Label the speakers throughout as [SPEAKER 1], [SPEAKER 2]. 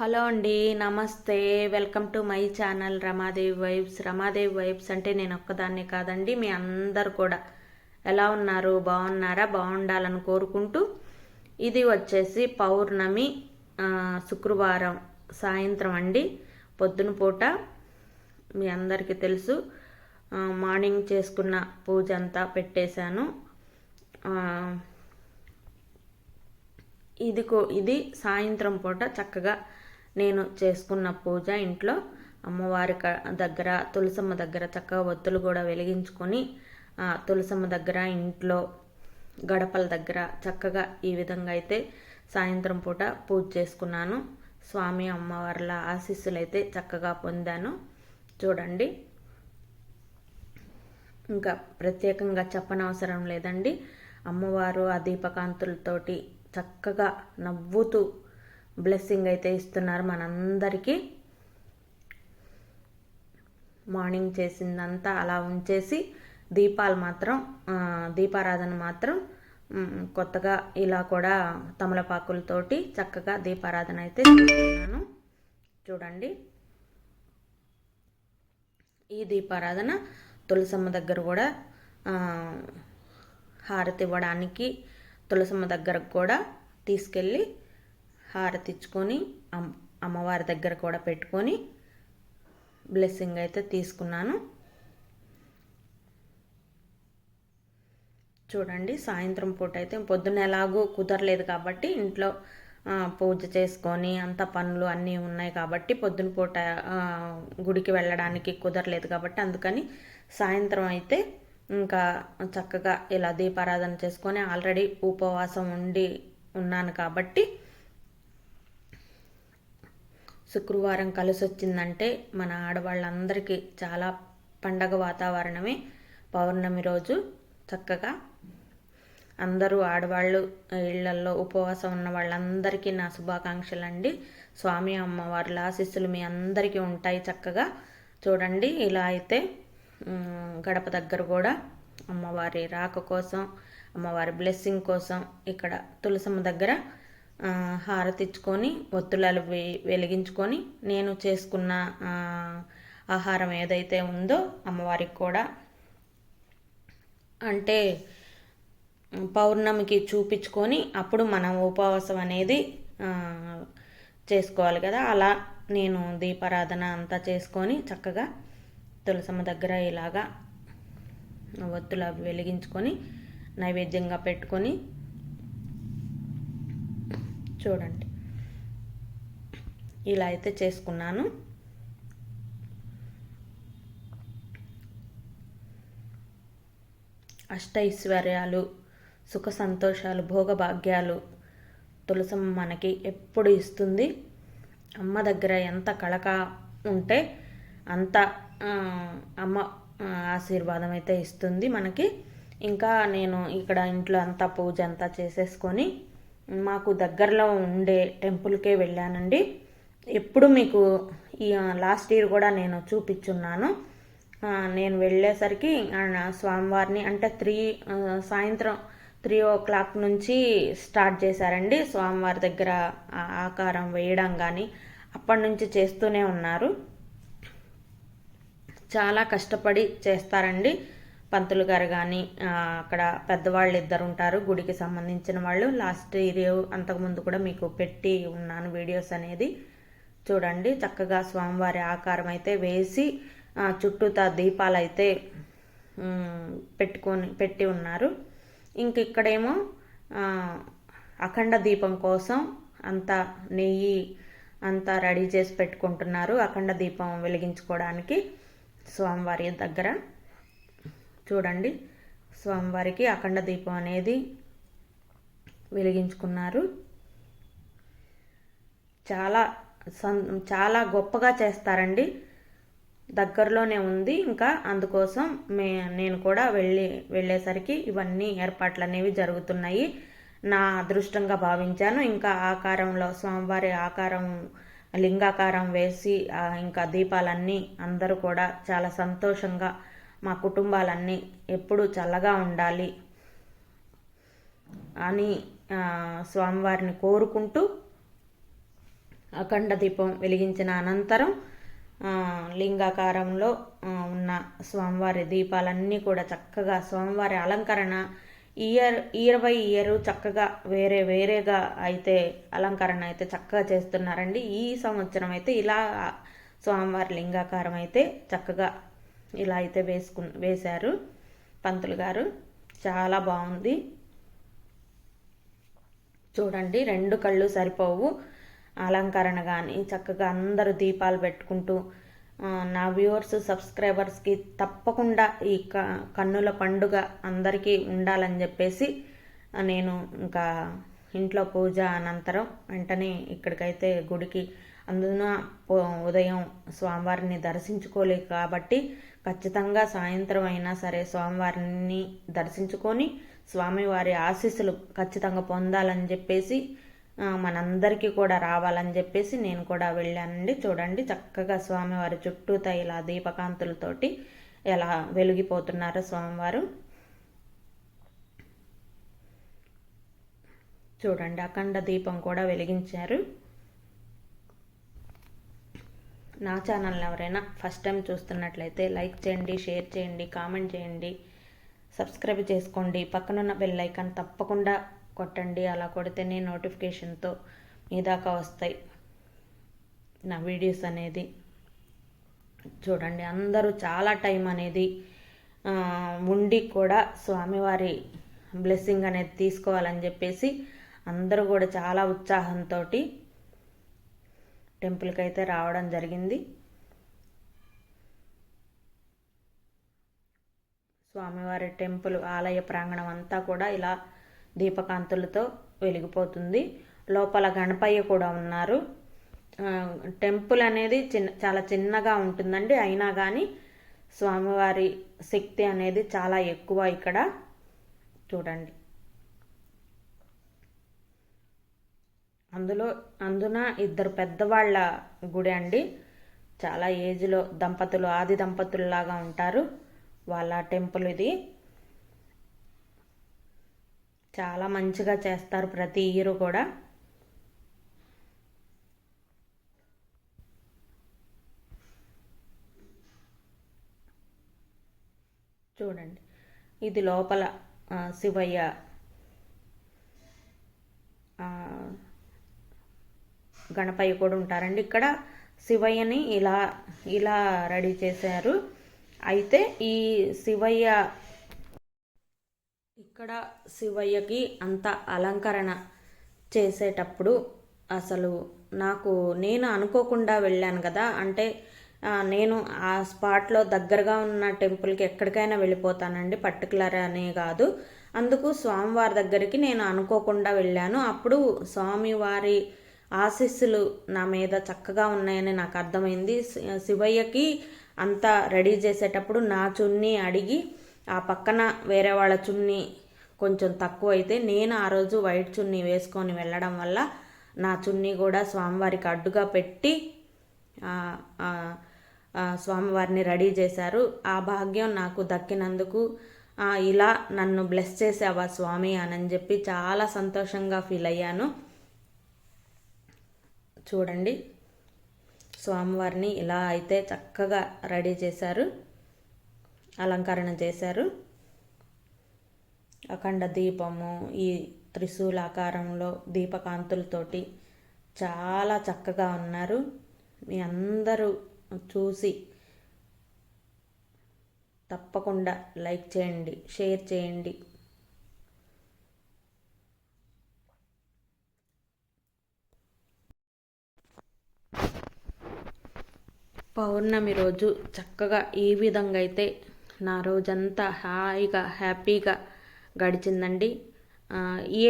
[SPEAKER 1] Hello అండి, నమస్తే. Welcome to my channel Ramadevi vibes. Ramadevi vibes అంటే నేను ఒక్కదాన్నే కాదండి, మీ అందరు కూడా ఎలా ఉన్నారు? బాగున్నారా? బాగుండాలని కోరుకుంటూ, ఇది వచ్చేసి పౌర్ణమి శుక్రవారం సాయంత్రం అండి. పొద్దున పూట మీ అందరికీ తెలుసు, మార్నింగ్ చేసుకున్న పూజ అంతా పెట్టేశాను. ఇది సాయంత్రం పూట చక్కగా నేను చేసుకున్న పూజ. ఇంట్లో అమ్మవారి దగ్గర, తులసమ్మ దగ్గర చక్కగా ఒత్తులు కూడా వెలిగించుకొని, తులసమ్మ దగ్గర, ఇంట్లో గడపల దగ్గర చక్కగా ఈ విధంగా అయితే సాయంత్రం పూట పూజ చేసుకున్నాను. స్వామి అమ్మవార్ల ఆశీస్సులు అయితే చక్కగా పొందాను. చూడండి, ఇంకా ప్రత్యేకంగా చెప్పనవసరం లేదండి. అమ్మవారు ఆ దీపకాంతులతోటి చక్కగా నవ్వుతూ బ్లెస్సింగ్ అయితే ఇస్తున్నారు మనందరికీ. మార్నింగ్ చేసిందంతా అలా ఉంచేసి దీపారాధన మాత్రం కొత్తగా ఇలా కూడా తమలపాకులతోటి చక్కగా దీపారాధన అయితే చేస్తున్నాను. చూడండి, ఈ దీపారాధన తులసమ్మ దగ్గర కూడా హారతి ఇవ్వడానికి తులసమ్మ దగ్గరకు కూడా తీసుకెళ్ళి హారతి ఇచ్చుకొని అమ్మవారి దగ్గర కూడా పెట్టుకొని బ్లెస్సింగ్ అయితే తీసుకున్నాను. చూడండి, సాయంత్రం పూట అయితే పొద్దున్న ఎలాగో కుదరలేదు కాబట్టి ఇంట్లో పూజ చేసుకొని అంత పనులు అన్నీ ఉన్నాయి కాబట్టి పొద్దున పూట గుడికి వెళ్ళడానికి కుదరలేదు కాబట్టి అందుకని సాయంత్రం అయితే ఇంకా చక్కగా ఇలా దీపారాధన చేసుకొని, ఆల్రెడీ ఉపవాసం ఉన్నాను కాబట్టి శుక్రవారం కలిసి వచ్చిందంటే మన ఆడవాళ్ళందరికీ చాలా పండగ వాతావరణమే. పౌర్ణమి రోజు చక్కగా అందరూ ఆడవాళ్ళు ఇళ్లల్లో ఉపవాసం ఉన్న వాళ్ళందరికీ నా శుభాకాంక్షలు అండి. స్వామి అమ్మవార్ల ఆశీస్సులు మీ అందరికీ ఉంటాయి చక్కగా. చూడండి, ఇలా అయితే గడప దగ్గర కూడా అమ్మవారి రాక కోసం, అమ్మవారి బ్లెస్సింగ్ కోసం ఇక్కడ తులసమ్మ దగ్గర హారతి ఇచ్చుకొని ఒత్తులు వెలిగించుకొని నేను చేసుకున్న ఆహారం ఏదైతే ఉందో అమ్మవారికి కూడా, అంటే పౌర్ణమికి చూపించుకొని అప్పుడు మనం ఉపవాసం అనేది చేసుకోవాలి కదా. అలా నేను దీపారాధన అంతా చేసుకొని చక్కగా తులసమ్మ దగ్గర ఇలాగా ఒత్తులు వెలిగించుకొని నైవేద్యంగా పెట్టుకొని, చూడండి ఇలా అయితే చేసుకున్నాను. అష్టైశ్వర్యాలు, సుఖ సంతోషాలు, భోగభాగ్యాలు తులసమ్మ మనకి ఎప్పుడు ఇస్తుంది. అమ్మ దగ్గర ఎంత కళక ఉంటే అంత అమ్మ ఆశీర్వాదం అయితే ఇస్తుంది మనకి. ఇంకా నేను ఇక్కడ ఇంట్లో అంతా పూజ అంతా చేసేసుకొని మాకు దగ్గరలో ఉండే టెంపుల్కే వెళ్ళానండి. ఎప్పుడు మీకు ఈ లాస్ట్ ఇయర్ కూడా నేను చూపించున్నాను. నేను వెళ్ళేసరికి స్వామివారిని అంటే సాయంత్రం 3 o'clock నుంచి స్టార్ట్ చేశారండి స్వామివారి దగ్గర ఆకారం వేయడం. కానీ అప్పటి నుంచి చేస్తూనే ఉన్నారు. చాలా కష్టపడి చేస్తారండి పంతులు గారు. కానీ అక్కడ పెద్దవాళ్ళు 2 ఉంటారు గుడికి సంబంధించిన వాళ్ళు. లాస్ట్ ఇయర్ అంతకుముందు కూడా మీకు పెట్టి ఉన్నాను వీడియోస్ అనేది. చూడండి, చక్కగా స్వామివారి ఆకారం అయితే వేసి చుట్టూతా దీపాలు అయితే పెట్టి ఉన్నారు. ఇంక ఇక్కడేమో అఖండ దీపం కోసం అంతా నెయ్యి అంతా రెడీ చేసి పెట్టుకుంటున్నారు అఖండ దీపం వెలిగించుకోవడానికి స్వామివారి దగ్గర. చూడండి, స్వామివారికి అఖండ దీపం అనేది వెలిగించుకున్నారు. చాలా గొప్పగా చేస్తారండి. దగ్గరలోనే ఉంది. ఇంకా అందుకోసం నేను కూడా వెళ్ళేసరికి ఇవన్నీ ఏర్పాట్లు అనేవి జరుగుతున్నాయి. నా అదృష్టంగా భావించాను. ఇంకా ఆకారంలో స్వామివారి ఆకారం లింగాకారం వేసి ఇంకా దీపాలన్నీ అందరూ కూడా చాలా సంతోషంగా, మా కుటుంబాలన్నీ ఎప్పుడూ చల్లగా ఉండాలి అని స్వామివారిని కోరుకుంటూ అఖండ దీపం వెలిగించిన అనంతరం లింగాకారంలో ఉన్న స్వామివారి దీపాలన్నీ కూడా చక్కగా స్వామివారి అలంకరణ ఇయర్ చక్కగా వేరేగా అయితే అలంకరణ అయితే చక్కగా చేస్తున్నారండి. ఈ సంవత్సరం అయితే ఇలా స్వామివారి లింగాకారం అయితే చక్కగా ఇలా అయితే వేశారు పంతులు గారు. చాలా బాగుంది చూడండి. 2 కళ్ళు సరిపోవు అలంకరణ కానీ చక్కగా అందరూ దీపాలు పెట్టుకుంటూ. నా వ్యూవర్స్ సబ్స్క్రైబర్స్కి తప్పకుండా ఈ కన్నుల పండుగ అందరికీ ఉండాలని చెప్పేసి నేను ఇంకా ఇంట్లో పూజ అనంతరం వెంటనే ఇక్కడికైతే గుడికి, అందున ఉదయం స్వామివారిని దర్శించుకోలేదు కాబట్టి ఖచ్చితంగా సాయంత్రం అయినా సరే స్వామివారిని దర్శించుకొని స్వామివారి ఆశీస్సులు ఖచ్చితంగా పొందాలని చెప్పేసి మనందరికీ కూడా రావాలని చెప్పేసి నేను కూడా వెళ్ళానండి. చూడండి చక్కగా స్వామివారి చుట్టూతా ఇలా దీపకాంతులతోటి ఎలా వెలిగిపోతున్నారో స్వామివారు. చూడండి అఖండ దీపం కూడా వెలిగించారు. నా ఛానల్ని ఎవరైనా ఫస్ట్ టైం చూస్తున్నట్లయితే లైక్ చేయండి, షేర్ చేయండి, కామెంట్ చేయండి, సబ్స్క్రైబ్ చేసుకోండి. పక్కనున్న బెల్ ఐకాన్ తప్పకుండా కొట్టండి. అలా కొడితేనే నోటిఫికేషన్తో మీ దాకా వస్తాయి నా వీడియోస్ అనేది. చూడండి అందరూ చాలా టైం అనేది ఉండి కూడా స్వామివారి బ్లెస్సింగ్ అనేది తీసుకోవాలని చెప్పేసి అందరూ కూడా చాలా ఉత్సాహంతో టెంపుల్కి అయితే రావడం జరిగింది. స్వామివారి టెంపుల్ ఆలయ ప్రాంగణం అంతా కూడా ఇలా దీపకాంతులతో వెలిగిపోతుంది. లోపల గణపయ్య కూడా ఉన్నారు. టెంపుల్ అనేది చాలా చిన్నగా ఉంటుందండి. అయినా కానీ స్వామివారి శక్తి అనేది చాలా ఎక్కువ ఇక్కడ. చూడండి అందున 2 పెద్దవాళ్ళ గుడి అండి. చాలా ఏజ్లో దంపతులు, ఆది దంపతుల్లాగా ఉంటారు. వాళ్ళ టెంపుల్ ఇది. చాలా మంచిగా చేస్తారు ప్రతి ఇయర్ కూడా. చూడండి ఇది లోపల శివయ్య గణపయ్య కూడా ఉంటారండి. ఇక్కడ శివయ్యని ఇలా రెడీ చేశారు. అయితే ఈ శివయ్య ఇక్కడ శివయ్యకి అంత అలంకరణ చేసేటప్పుడు అసలు నేను అనుకోకుండా వెళ్ళాను కదా. అంటే నేను ఆ స్పాట్లో దగ్గరగా ఉన్న టెంపుల్కి ఎక్కడికైనా వెళ్ళిపోతానండి, పర్టికులర్ అనే కాదు. అందుకు స్వామివారి దగ్గరికి నేను అనుకోకుండా వెళ్ళాను. అప్పుడు స్వామివారి ఆశీస్సులు నా మీద చక్కగా ఉన్నాయని నాకు అర్థమైంది. శివయ్యకి అంతా రెడీ చేసేటప్పుడు నా చున్నీ అడిగి ఆ పక్కన వేరే వాళ్ళ చున్నీ కొంచెం తక్కువ అయితే నేను ఆ రోజు వైట్ చున్నీ వేసుకొని వెళ్ళడం వల్ల నా చున్నీ కూడా స్వామివారికి అడ్డుగా పెట్టి స్వామివారిని రెడీ చేశారు. ఆ భాగ్యం నాకు దక్కినందుకు ఇలా నన్ను బ్లెస్ చేసావా స్వామి అని చెప్పి చాలా సంతోషంగా ఫీల్ అయ్యాను. చూడండి స్వామివారిని ఇలా అయితే చక్కగా రెడీ చేశారు, అలంకరణ చేశారు. అఖండ దీపము ఈ త్రిశూలాకారంలో దీపకాంతులతోటి చాలా చక్కగా ఉన్నారు. మీ అందరూ చూసి తప్పకుండా లైక్ చేయండి, షేర్ చేయండి. పౌర్ణమి రోజు చక్కగా ఈ విధంగా అయితే నా రోజంతా హాయిగా హ్యాపీగా గడిచిందండి.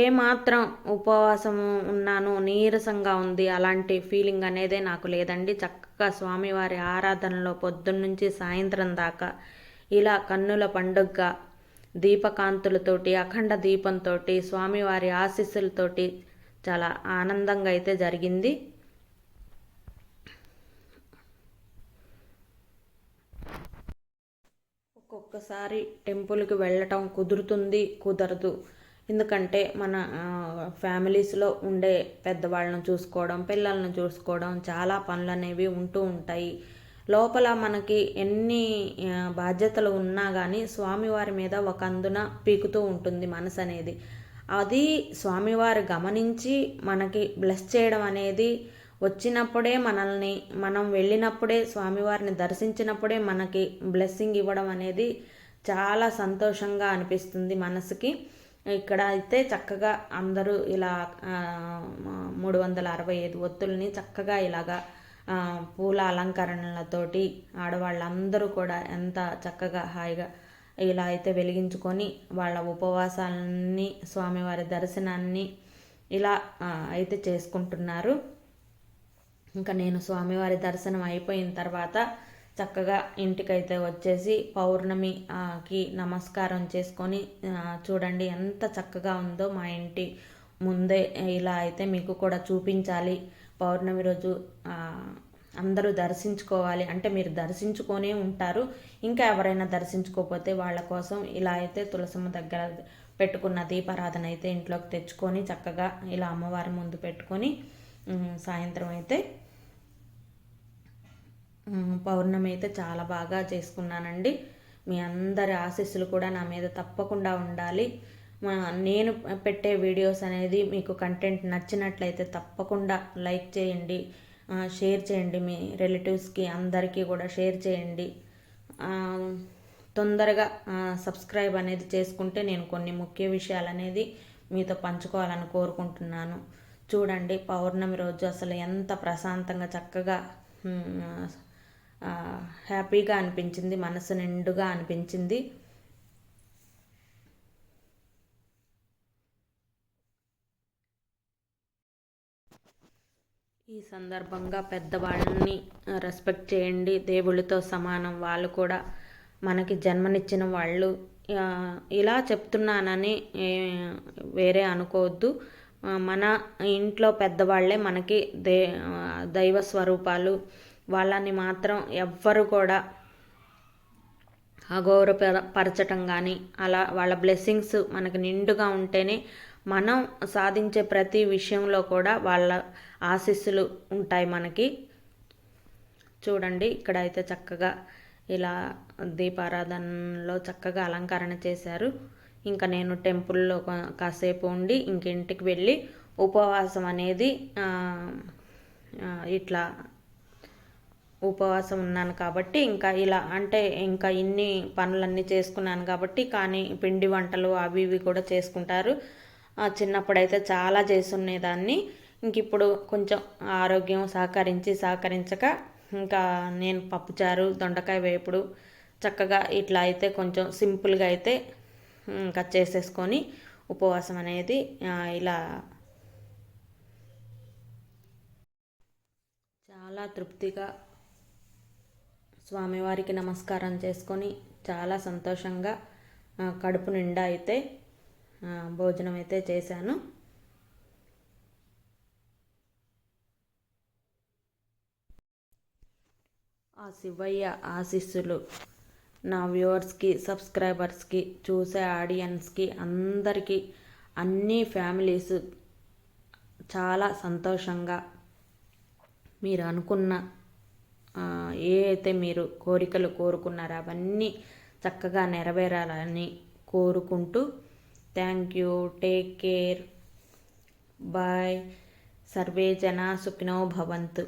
[SPEAKER 1] ఏ మాత్రం ఉపవాసము ఉన్నాను, నీరసంగా ఉంది అలాంటి ఫీలింగ్ అనేదే నాకు లేదండి. చక్కగా స్వామివారి ఆరాధనలో పొద్దున్నుంచి సాయంత్రం దాకా ఇలా కన్నుల పండుగగా దీపకాంతులతోటి అఖండ దీపంతో స్వామివారి ఆశీస్సులతోటి చాలా ఆనందంగా అయితే జరిగింది. ఒక్కొక్కసారి టెంపుల్కి వెళ్ళటం కుదురుతుంది, కుదరదు. ఎందుకంటే మన ఫ్యామిలీస్లో ఉండే పెద్దవాళ్ళను చూసుకోవడం, పిల్లలను చూసుకోవడం, చాలా పనులు అనేవి ఉంటూ ఉంటాయి. లోపల మనకి ఎన్ని బాధ్యతలు ఉన్నా కానీ స్వామివారి మీద ఒక అందున పీకుతూ ఉంటుంది మనసు అనేది. అది స్వామివారు గమనించి మనకి బ్లెస్ చేయడం అనేది వచ్చినప్పుడే, మనం వెళ్ళినప్పుడే, స్వామివారిని దర్శించినప్పుడే మనకి బ్లెస్సింగ్ ఇవ్వడం అనేది చాలా సంతోషంగా అనిపిస్తుంది మనసుకి. ఇక్కడ అయితే చక్కగా అందరూ ఇలా 365 ఒత్తుల్ని చక్కగా ఇలాగా పూల అలంకరణలతోటి ఆడవాళ్ళందరూ కూడా ఎంత చక్కగా హాయిగా ఇలా అయితే వెలిగించుకొని వాళ్ళ ఉపవాసాలని, స్వామివారి దర్శనాన్ని ఇలా అయితే చేసుకుంటున్నారు. ఇంకా నేను స్వామివారి దర్శనం అయిపోయిన తర్వాత చక్కగా ఇంటికైతే వచ్చేసి పౌర్ణమికి నమస్కారం చేసుకొని, చూడండి ఎంత చక్కగా ఉందో మా ఇంటి ముందే. ఇలా అయితే మీకు కూడా చూపించాలి. పౌర్ణమి రోజు అందరూ దర్శించుకోవాలి అంటే మీరు దర్శించుకొనే ఉంటారు. ఇంకా ఎవరైనా దర్శించుకోకపోతే వాళ్ళ కోసం ఇలా అయితే తులసమ్మ దగ్గర పెట్టుకున్న దీపారాధన అయితే ఇంట్లోకి తెచ్చుకొని చక్కగా ఇలా అమ్మవారి ముందు పెట్టుకొని సాయంత్రం అయితే పౌర్ణమి అయితే చాలా బాగా చేసుకున్నానండి. మీ అందరి ఆశీస్సులు కూడా నా మీద తప్పకుండా ఉండాలి. నేను పెట్టే వీడియోస్ అనేది మీకు కంటెంట్ నచ్చినట్లయితే తప్పకుండా లైక్ చేయండి, షేర్ చేయండి. మీ రిలేటివ్స్కి అందరికీ కూడా షేర్ చేయండి. తొందరగా సబ్స్క్రైబ్ అనేది చేసుకుంటే నేను కొన్ని ముఖ్య విషయాలు అనేది మీతో పంచుకోవాలని కోరుకుంటున్నాను. చూడండి పౌర్ణమి రోజు అసలు ఎంత ప్రశాంతంగా చక్కగా హ్యాపీగా అనిపించింది, మనసు నిండుగా అనిపించింది. ఈ సందర్భంగా పెద్దవాళ్ళని రెస్పెక్ట్ చేయండి. దేవుళ్ళతో సమానం వాళ్ళు కూడా, మనకి జన్మనిచ్చిన వాళ్ళు. ఇలా చెప్తున్నానని వేరే అనుకోవద్దు. మన ఇంట్లో పెద్దవాళ్ళే మనకి దైవ స్వరూపాలు. వాళ్ళని మాత్రం ఎవ్వరు కూడా అగౌరవపరచటం కానీ, అలా వాళ్ళ బ్లెస్సింగ్స్ మనకి నిండుగా ఉంటేనే మనం సాధించే ప్రతి విషయంలో కూడా వాళ్ళ ఆశీస్సులు ఉంటాయి మనకి. చూడండి ఇక్కడ అయితే చక్కగా ఇలా దీపారాధనలో చక్కగా అలంకరణ చేశారు. ఇంకా నేను టెంపుల్లో కాసేపు ఉండి ఇంక ఇంటికి వెళ్ళి ఉపవాసం అనేది ఇట్లా ఉపవాసం ఉన్నాను కాబట్టి ఇంకా ఇలా అంటే ఇంకా ఇన్ని పనులన్నీ చేసుకున్నాను కాబట్టి. కానీ పిండి వంటలు అవి ఇవి కూడా చేసుకుంటారు. చిన్నప్పుడైతే చాలా చేసుకునేదాన్ని. ఇంక ఇప్పుడు కొంచెం ఆరోగ్యం సహకరించక ఇంకా నేను పప్పుచారు, దొండకాయ వేపుడు చక్కగా ఇట్లా అయితే కొంచెం సింపుల్గా అయితే ఇంకా చేసేసుకొని ఉపవాసం అనేది ఇలా చాలా తృప్తిగా స్వామివారికి నమస్కారం చేసుకొని చాలా సంతోషంగా కడుపు నిండా అయితే భోజనం అయితే చేశాను. ఆ శివయ్య ఆశీస్సులు నా వ్యూవర్స్కి, సబ్స్క్రైబర్స్కి, చూసే ఆడియన్స్కి అందరికీ, అన్ని ఫ్యామిలీస్ చాలా సంతోషంగా మీరు అనుకున్న ఏ అయితే మీరు కోరికలు కోరుకున్నారో అవన్నీ చక్కగా నెరవేరాలని కోరుకుంటూ thank you. Take care. Bye. సర్వే జనా సుఖినో భవంతు.